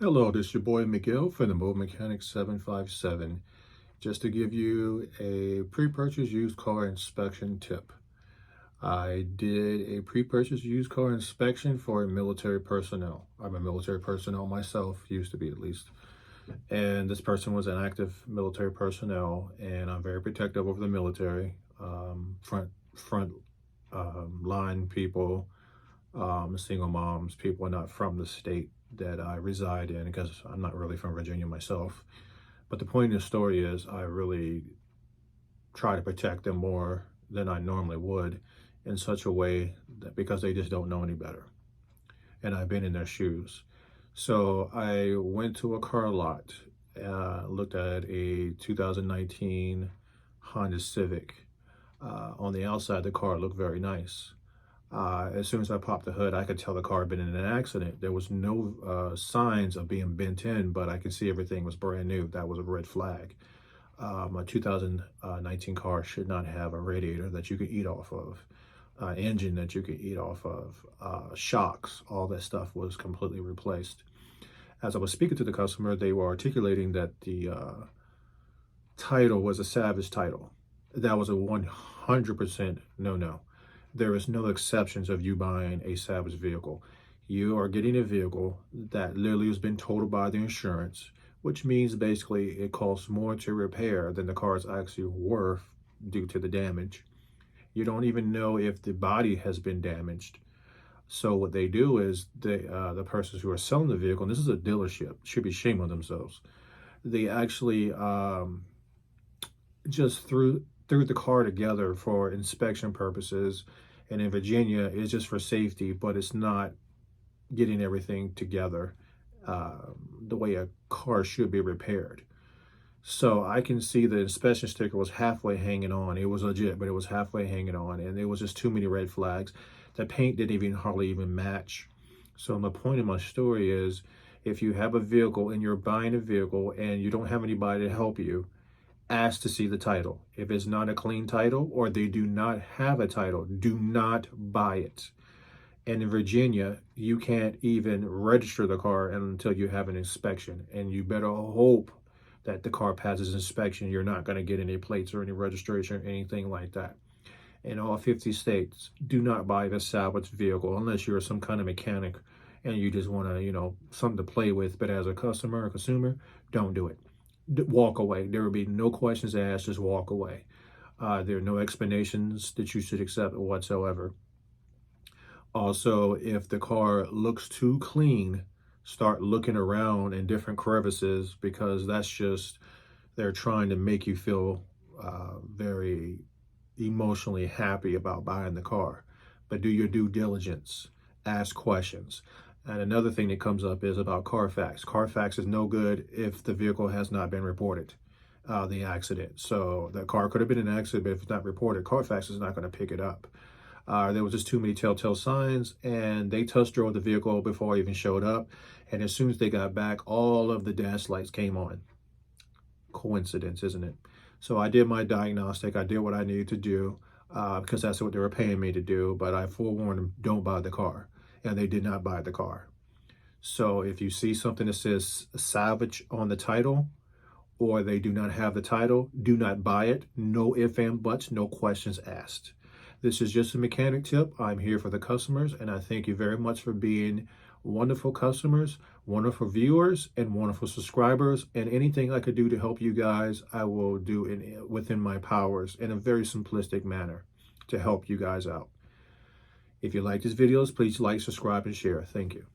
Hello, this is your boy Miguel from the Mobile 757. Just to give you a pre-purchase used car inspection tip. I did a pre-purchase used car inspection for military personnel. I'm a military personnel myself, used to be at least. And this person was an active military personnel, and I'm very protective over the military, front line people, single moms, people not from the state that I reside in, because I'm not really from Virginia myself. But the point of the story is I really try to protect them more than I normally would in such a way that because they just don't know any better. And I've been in their shoes. So I went to a car lot, looked at a 2019 Honda Civic. On the outside, the car looked very nice. As soon as I popped the hood, I could tell the car had been in an accident. There was no signs of being bent in, but I could see everything was brand new. That was a red flag. My 2019 car should not have a radiator that you could eat off of, engine that you could eat off of, shocks, all that stuff was completely replaced. As I was speaking to the customer, they were articulating that the title was a salvage title. That was a 100% no-no. There is no exceptions of you buying a salvage vehicle. You are getting a vehicle that literally has been totaled by the insurance, which means basically it costs more to repair than the car is actually worth due to the damage. You don't even know if the body has been damaged. So what they do is the persons who are selling the vehicle, and this is a dealership, should be ashamed of themselves. They actually just threw the car together for inspection purposes, and in Virginia it's just for safety, but it's not getting everything together the way a car should be repaired. So I can see the inspection sticker was halfway hanging on. It was legit, but it was halfway hanging on, and there was just too many red flags. The paint didn't even hardly even match. So the point of my story is, if you have a vehicle and you're buying a vehicle and you don't have anybody to help you, ask to see the title. If it's not a clean title or they do not have a title, do not buy it. And in Virginia, you can't even register the car until you have an inspection. And you better hope that the car passes inspection. You're not going to get any plates or any registration or anything like that. In all 50 states, do not buy the salvage vehicle unless you're some kind of mechanic and you just want to, something to play with. But as a customer or consumer, don't do it. Walk away. There will be no questions asked. Just walk away. There are no explanations that you should accept whatsoever. Also, if the car looks too clean, start looking around in different crevices, because that's just, they're trying to make you feel very emotionally happy about buying the car. But do your due diligence. Ask questions. And another thing that comes up is about Carfax. Carfax is no good if the vehicle has not been reported, the accident. So the car could have been an accident, but if it's not reported, Carfax is not going to pick it up. There was just too many telltale signs, and they test drove the vehicle before I even showed up. And as soon as they got back, all of the dash lights came on. Coincidence, isn't it? So I did my diagnostic. I did what I needed to do because that's what they were paying me to do. But I forewarned them, don't buy the car. And they did not buy the car. So if you see something that says salvage on the title, or they do not have the title, do not buy it. No ifs and buts, no questions asked. This is just a mechanic tip. I'm here for the customers, and I thank you very much for being wonderful customers, wonderful viewers, and wonderful subscribers. And anything I could do to help you guys, I will do within my powers in a very simplistic manner to help you guys out. If you like these videos, please like, subscribe, and share. Thank you.